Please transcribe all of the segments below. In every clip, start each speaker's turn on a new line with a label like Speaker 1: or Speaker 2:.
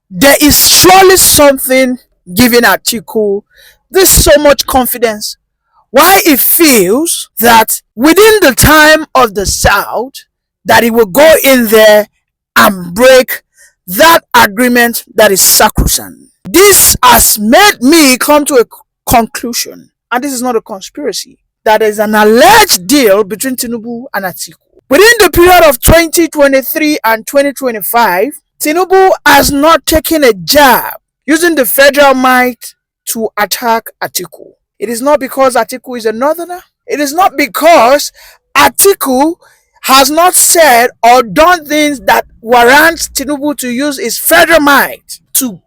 Speaker 1: there is surely something giving Atiku this so much confidence. Why it feels that within the time of the South, that he will go in there and break that agreement that is sacrosanct. This has made me come to a conclusion, and this is not a conspiracy, that there is an alleged deal between Tinubu and Atiku. Within the period of 2023 and 2025, Tinubu has not taken a jab using the federal might to attack Atiku. It is not because Atiku is a northerner. It is not because Atiku has not said or done things that warrants Tinubu to use his federal might to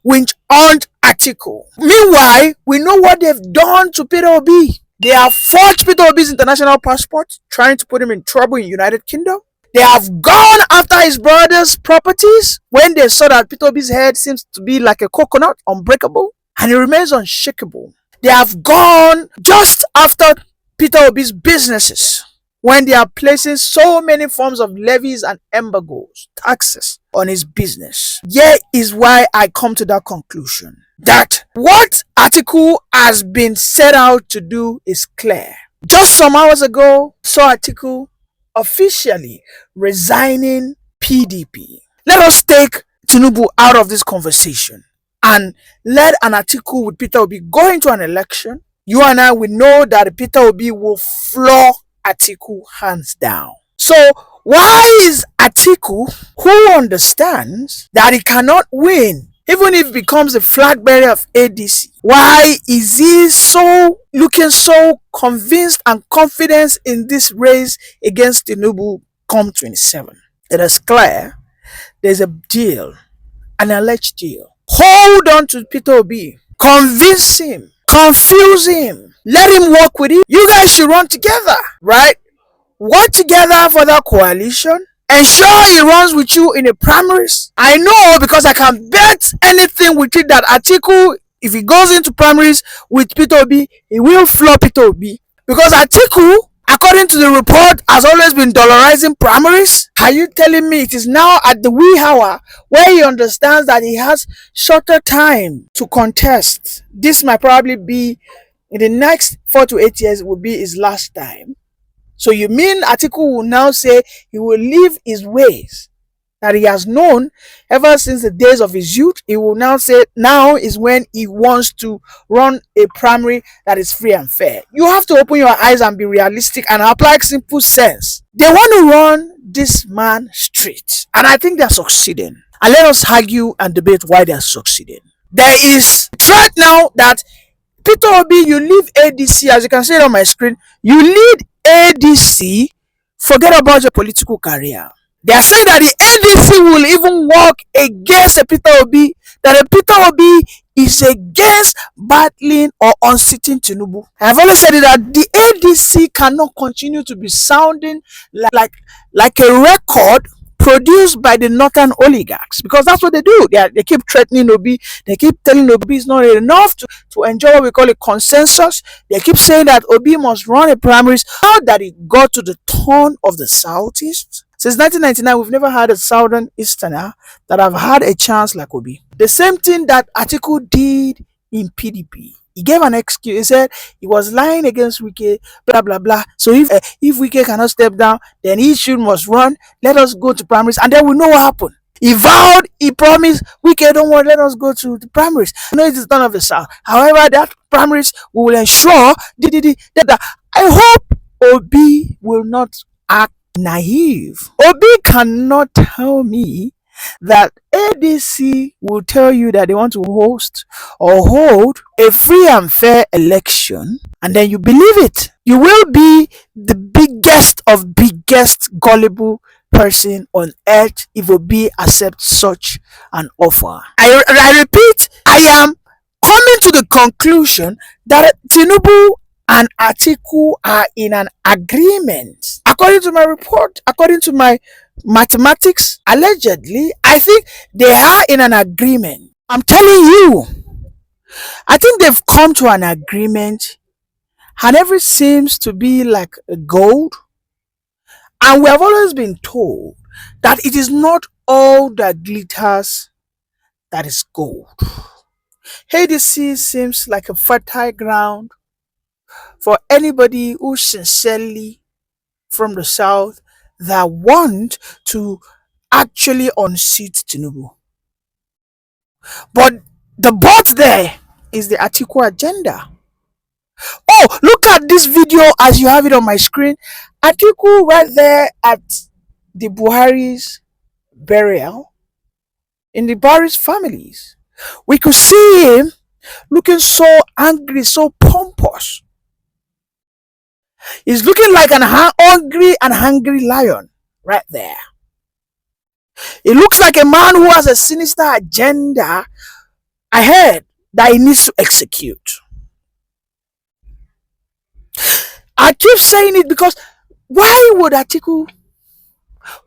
Speaker 1: winch hunt Atiku. Meanwhile, we know what they've done to Peter Obi. They have forged Peter Obi's international passport, trying to put him in trouble in United Kingdom. They have gone after his brother's properties when they saw that Peter Obi's head seems to be like a coconut, unbreakable, and he remains unshakable. They have gone just after Peter Obi's businesses when they are placing so many forms of levies and embargoes, taxes on his business. Here is why I come to that conclusion, that what Atiku has been set out to do is clear. Just some hours ago, saw Atiku officially resigning PDP. Let us take Tinubu out of this conversation and let an Atiku with Peter Obi go into an election. You and I will know that Peter Obi will floor Atiku hands down. So why is Atiku, who understands that he cannot win even if he becomes the flag bearer of ADC, why is he looking so convinced and confident in this race against Tinubu come 27? It is clear there's a deal, an alleged deal. Hold on to Peter Obi, convince him, confuse him, let him work with you. You guys should run together, right? Work together for that coalition. Ensure he runs with you in the primaries. I know, because I can bet anything with it that Atiku, if he goes into primaries with Peter Obi, he will floor Peter Obi. Because Atiku, according to the report, has always been dollarizing primaries. Are you telling me it is now at the wee hour where he understands that he has shorter time to contest? This might probably be, in the next 4 to 8 years, will be his last time. So you mean Atiku will now say he will leave his ways that he has known ever since the days of his youth? He will now say now is when he wants to run a primary that is free and fair. You have to open your eyes and be realistic and apply simple sense. They want to run this man straight, and I think they are succeeding. And let us argue and debate why they are succeeding. There is threat now that Peter Obi, you leave ADC, as you can see it on my screen, you lead ADC, forget about your political career. They are saying that the ADC will even work against a Peter Obi, that a Peter Obi is against battling or unseating Tinubu. I have always said that the ADC cannot continue to be sounding like a record produced by the northern oligarchs, because that's what they do. They keep threatening Obi. They keep telling Obi it's not enough to enjoy what we call a consensus. They keep saying that Obi must run a primaries. Now that it got to the turn of the Southeast, since 1999, we've never had a southern easterner that have had a chance like Obi. The same thing that Atiku did in PDP. He gave an excuse. He said he was lying against Wike, blah, blah, blah. So if Wike cannot step down, then he must run. Let us go to primaries. And then we know what happened. He vowed, he promised, Wike, don't worry, let us go to the primaries. I know it is none of the South. However, that primaries will ensure that I hope Obi will not act naive. Obi cannot tell me that ADC will tell you that they want to host or hold a free and fair election, and then you believe it. You will be the biggest of biggest gullible person on earth if Obi accepts such an offer. I repeat, I am coming to the conclusion that Tinubu and Atiku are in an agreement. According to my report, according to my mathematics, allegedly, I think they are in an agreement. I'm telling you, I think they've come to an agreement, and everything seems to be like gold. And we have always been told that it is not all that glitters that is gold. ADC seems like a fertile ground for anybody who sincerely from the south that want to actually unseat Tinubu. But the but there is the Atiku agenda. Oh, look at this video as you have it on my screen. Atiku right there at the Buhari's burial in the Buhari's families. We could see him looking so angry, so pompous. He's looking like an hungry and hungry lion right there. It looks like a man who has a sinister agenda ahead that he needs to execute. I keep saying it because why would Atiku,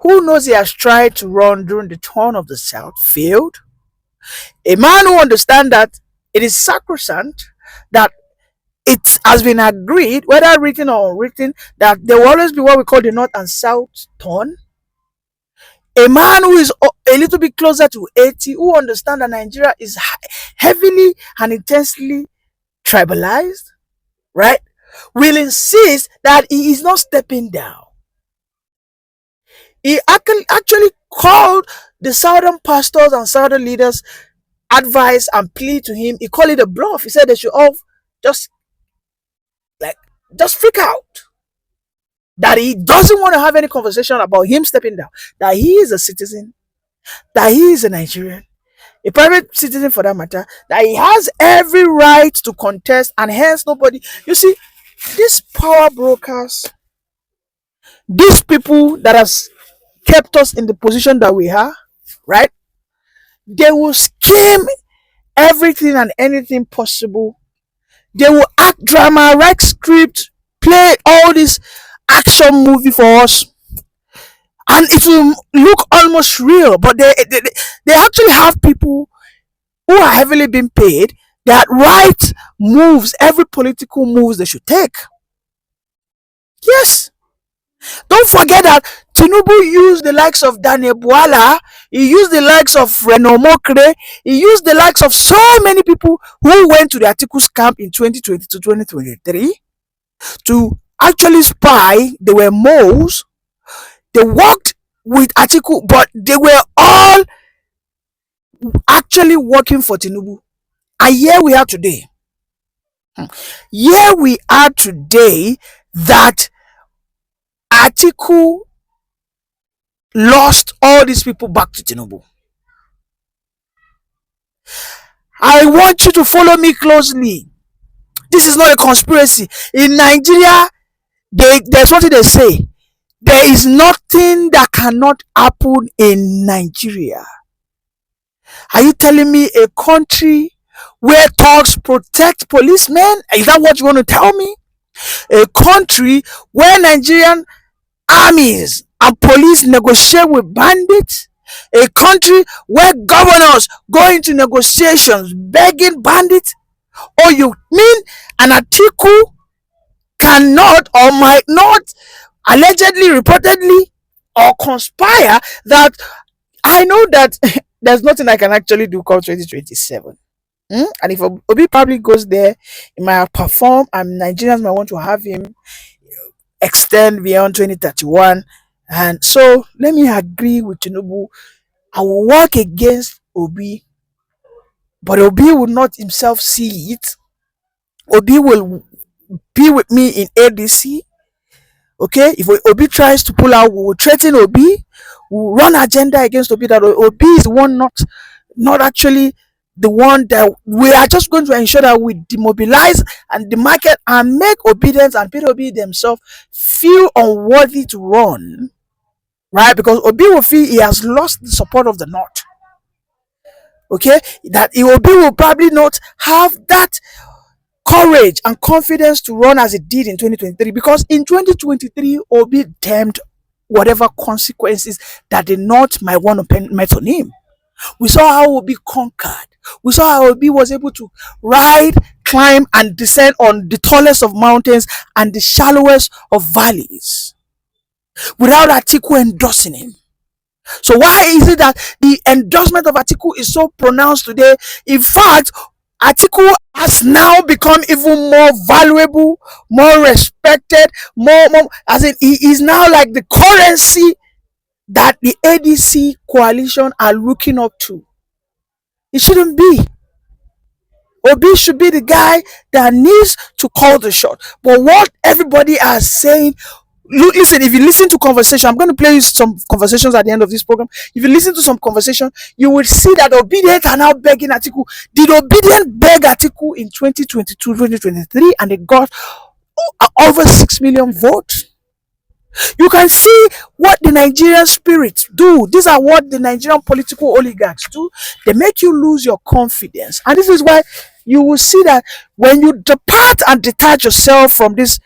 Speaker 1: who knows he has tried to run during the turn of the South, failed? A man who understands that it is sacrosanct, that it has been agreed, whether written or unwritten, that there will always be what we call the North and South turn. A man who is a little bit closer to 80, who understands that Nigeria is heavily and intensely tribalized, right, will insist that he is not stepping down. He actually called the southern pastors and southern leaders advice and plea to him. He called it a bluff. He said they should all just freak out. That he doesn't want to have any conversation about him stepping down. That he is a citizen. That he is a Nigerian. A private citizen for that matter. That he has every right to contest and hence nobody. You see, these power brokers, these people that has kept us in the position that we are, right? They will scheme everything and anything possible. They will act drama, write script, play all this action movie for us, and it will look almost real. But they actually have people who are heavily being paid that write moves, every political moves they should take. Yes. Don't forget that Tinubu used the likes of Daniel Buala, he used the likes of Reno Mokre, he used the likes of so many people who went to the Atiku's camp in 2020 to 2023 to actually spy. They were moles. They worked with Atiku, but they were all actually working for Tinubu. And here we are today. Here we are today that Atiku lost all these people back to Tinubu. I want you to follow me closely. This is not a conspiracy. In Nigeria, there's what they say. There is nothing that cannot happen in Nigeria. Are you telling me a country where thugs protect policemen? Is that what you want to tell me? A country where Nigerian armies and police negotiate with bandits? A country where governors go into negotiations begging bandits? Or you mean an Atiku cannot or might not allegedly, reportedly, or conspire that I know that there's nothing I can actually do come 2027. And if Obi probably goes there, he might perform, and Nigerians might want to have him extend beyond 2031. And so let me agree with Tinubu. I will work against Obi, but Obi will not himself see it. Obi will be with me in ADC. Okay, if Obi tries to pull out, we will threaten Obi. We will run agenda against Obi that Obi is the one, not actually the one that we are just going to ensure that we demobilize and the market and make obedience and Obi themselves feel unworthy to run, right? Because Obi will feel he has lost the support of the North. Okay, that Obi will probably not have that courage and confidence to run as it did in 2023, because in 2023 Obi damned whatever consequences that the North might want to met on him. We saw how Obi conquered. We saw how Obi was able to ride, climb, and descend on the tallest of mountains and the shallowest of valleys without Atiku endorsing him. So why is it that the endorsement of Atiku is so pronounced today? In fact, Atiku has now become even more valuable, more respected, more as in he is now like the currency that the ADC coalition are looking up to. It shouldn't be. Obi should be the guy that needs to call the shot. But what everybody are saying, listen, if you listen to conversation, I'm going to play you some conversations at the end of this program. If you listen to some conversation, you will see that Obedient are now begging Atiku. Did Obedient beg Atiku in 2022, 2023, and they got over 6 million votes? You can see what the Nigerian spirits do. These are what the Nigerian political oligarchs do. They make you lose your confidence. And this is why you will see that when you depart and detach yourself from this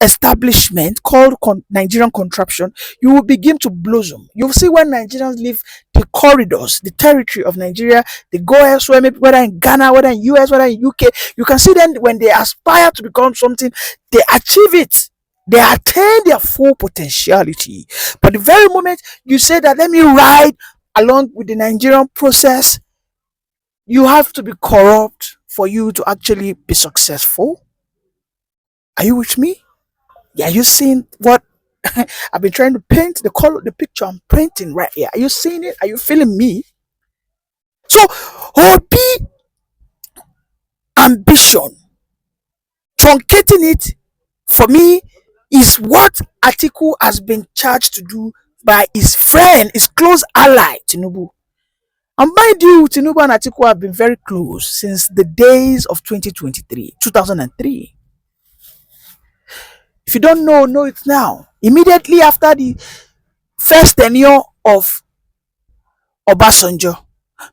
Speaker 1: establishment called Nigerian contraption, you will begin to blossom. You'll see when Nigerians leave the corridors, the territory of Nigeria, they go elsewhere, maybe whether in Ghana, whether in US, whether in UK, you can see them when they aspire to become something, they achieve it. They attain their full potentiality. But the very moment you say that, let me ride along with the Nigerian process, you have to be corrupt for you to actually be successful. Are you with me? Yeah, you seeing what I've been trying to paint, the color, the picture I'm painting right here? Are you seeing it? Are you feeling me? So, Obi ambition, truncating it, for me, is what Atiku has been charged to do by his friend, his close ally, Tinubu. And mind you, Tinubu and Atiku have been very close since the days of 2023, 2003. If you don't know it now. Immediately after the first tenure of Obasanjo,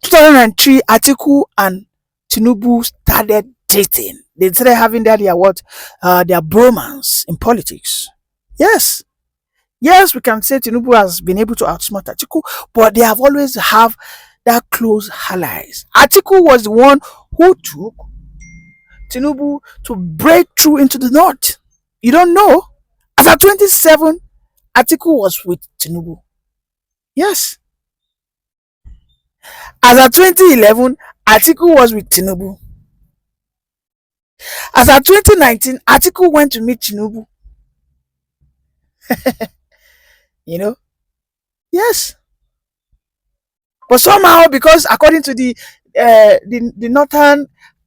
Speaker 1: 2003, Atiku and Tinubu started dating. They started having their their bromance in politics. Yes. Yes, we can say Tinubu has been able to outsmart Atiku, but they have always have that close allies. Atiku was the one who took Tinubu to break through into the north. You don't know? As at 27, Atiku was with Tinubu. Yes. As at 2011, Atiku was with Tinubu. As at 2019, Atiku went to meet Tinubu. You know? Yes. But somehow, because according to the northern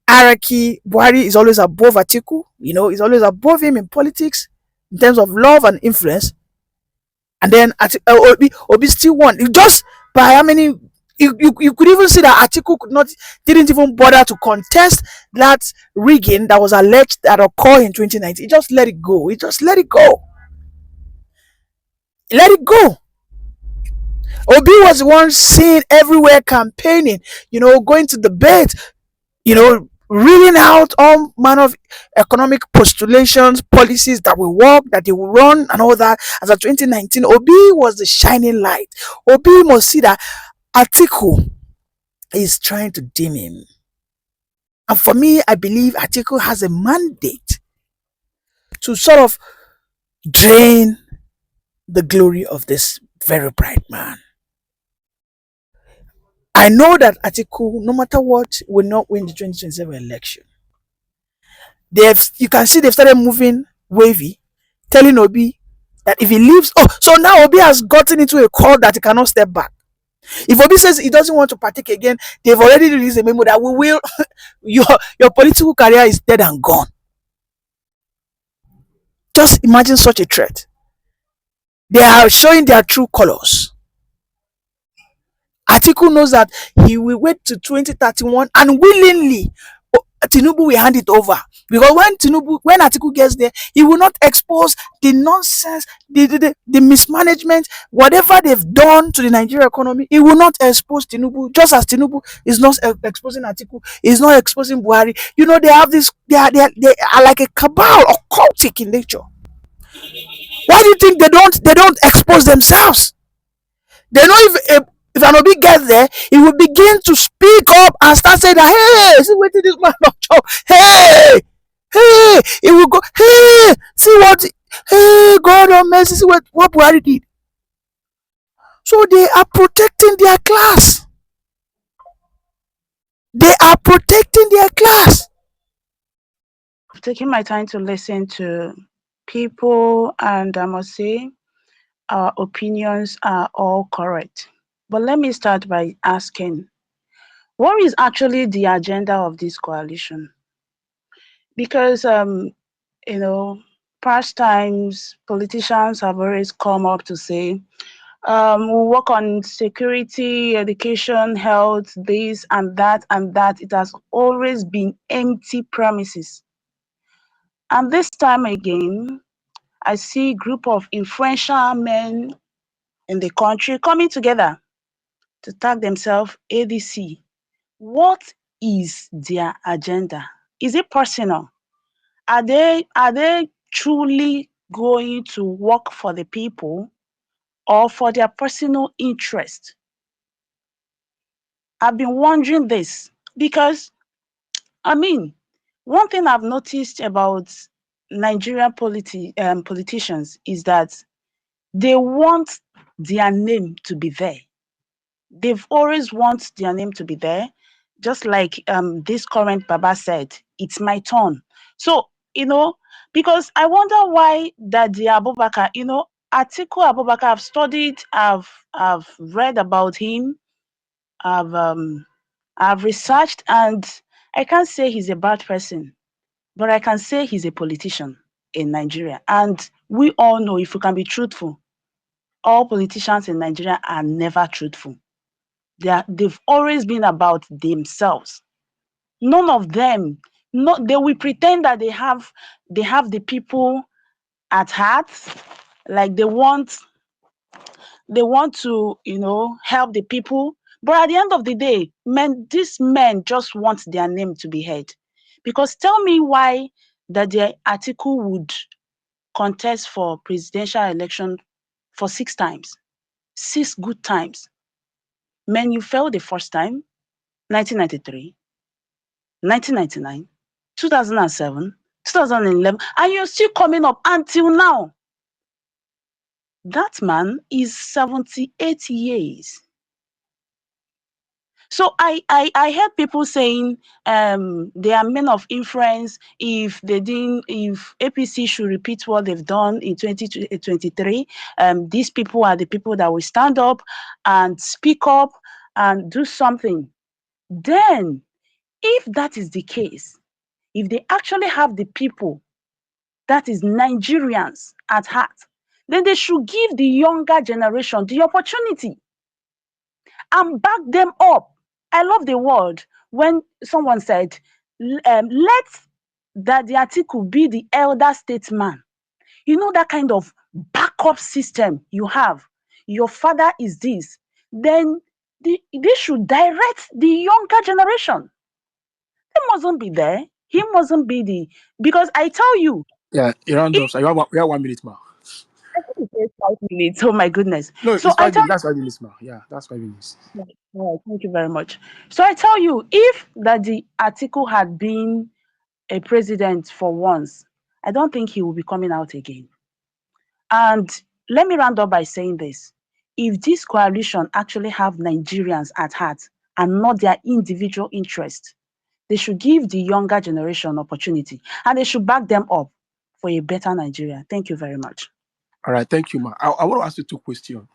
Speaker 1: hierarchy, Buhari is always above Atiku. You know, he's always above him in politics in terms of love and influence. And then Obi still won. It just by how many? You could even see that Atiku didn't even bother to contest that rigging that was alleged that occurred in 2019. He just let it go. He just let it go. Let it go. Obi was the one seen everywhere campaigning, you know, going to debate, you know, reading out all manner of economic postulations, policies that will work, that they will run, and all that. As of 2019, Obi was the shining light. Obi must see that Atiku is trying to dim him. And for me, I believe Atiku has a mandate to sort of drain the glory of this very bright man. I know that Atiku, no matter what, will not win the 2027 election. You can see they've started moving wavy, telling Obi that if he leaves, so now Obi has gotten into a call that he cannot step back. If Obi says he doesn't want to partake again, they've already released a memo that we will, your political career is dead and gone. Just imagine such a threat. They are showing their true colors. Atiku knows that he will wait to 2031 and willingly Tinubu will hand it over, because when Atiku gets there, he will not expose the nonsense, the mismanagement, whatever they've done to the Nigerian economy. He will not expose Tinubu, just as Tinubu is not exposing Atiku, is not exposing Buhari. You know, they have this, they are like a cabal, occultic in nature. Why do you think they don't expose themselves? They know if an Obi gets there, he will begin to speak up and start saying that, hey, see what this man not chop. Hey, he will go, hey, see what, hey, God of mercy, see what Buhari did. So they are protecting their class. They are protecting their class.
Speaker 2: I've taken my time to listen to people, and I must say, our opinions are all correct. But let me start by asking, what is actually the agenda of this coalition? Because, you know, past times, politicians have always come up to say, we'll work on security, education, health, this and that and that. It has always been empty promises. And this time again, I see a group of influential men in the country coming together to tag themselves ADC. What is their agenda? Is it personal? Are they truly going to work for the people or for their personal interest? I've been wondering this because, I mean, one thing I've noticed about Nigerian politicians is that they want their name to be there. They've always want their name to be there, just like this current Baba said, it's my turn. So, because I wonder why Daddy Abubakar, Atiku Abubakar, I've studied, I've read about him, I've um I've researched, and I can't say he's a bad person, but I can say he's a politician in Nigeria. And we all know, if we can be truthful, all politicians in Nigeria are never truthful. They've always been about themselves. None of them, no, they will pretend that they have the people at heart, like they want to, help the people. But at the end of the day, these men just want their name to be heard. Because tell me why that the article would contest for presidential election for 6 times, 6 good times. Man, you failed the first time, 1993, 1999, 2007, 2011, and you're still coming up until now. That man is 78 years. So I heard people saying they are men of influence. If APC should repeat what they've done in 2023, these people are the people that will stand up and speak up and do something. Then, if that is the case, if they actually have the people, that is Nigerians at heart, then they should give the younger generation the opportunity and back them up. I love the word when someone said, let the article be the elder statesman. You know, that kind of backup system you have. Your father is this. Then they should direct the younger generation. He mustn't be there. He mustn't be because I tell you,
Speaker 3: Yeah, round
Speaker 2: if
Speaker 3: up. So we have 1 minute, ma.
Speaker 2: it takes 5 minutes, oh my goodness.
Speaker 3: No,
Speaker 2: So
Speaker 3: it's
Speaker 2: I
Speaker 3: five
Speaker 2: tell
Speaker 3: minutes. That's 5 minutes, ma. Yeah, that's 5 minutes.
Speaker 2: you, thank you very much. So I tell you, if that the article had been a president for once, I don't think he will be coming out again. And let me round up by saying this. If this coalition actually have Nigerians at heart and not their individual interest, they should give the younger generation opportunity and they should back them up for a better Nigeria. Thank you very much.
Speaker 3: All right, thank you, ma. I want to ask you 2 questions.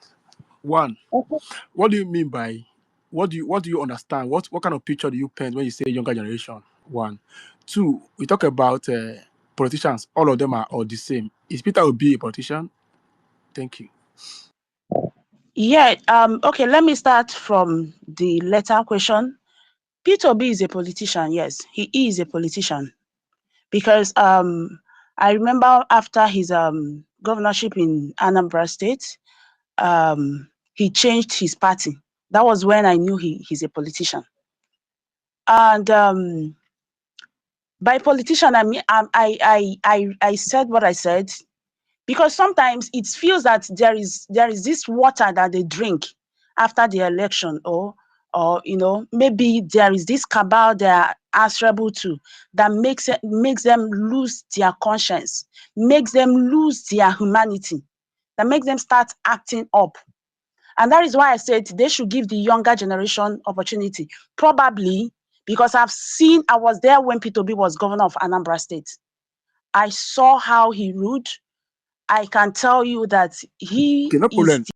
Speaker 3: One,
Speaker 2: Okay.
Speaker 3: what do you mean by what do you understand? What kind of picture do you paint when you say younger generation? One, two, we talk about politicians. All of them are all the same. Is Peter Obi a politician? Thank you.
Speaker 2: Yeah, okay, let me start from the latter question. Peter Obi is a politician, yes, he is a politician. Because I remember after his governorship in Anambra State, he changed his party. That was when I knew he's a politician. And by politician, I mean I said what I said because sometimes it feels that there is this water that they drink after the election, or maybe there is this cabal they are answerable to that makes them lose their conscience, makes them lose their humanity, that makes them start acting up. And that is why I said they should give the younger generation opportunity. Probably because I was there when P2B was governor of Anambra State. I saw how he ruled. I can tell you that he
Speaker 3: Okay, no
Speaker 2: is
Speaker 3: problem.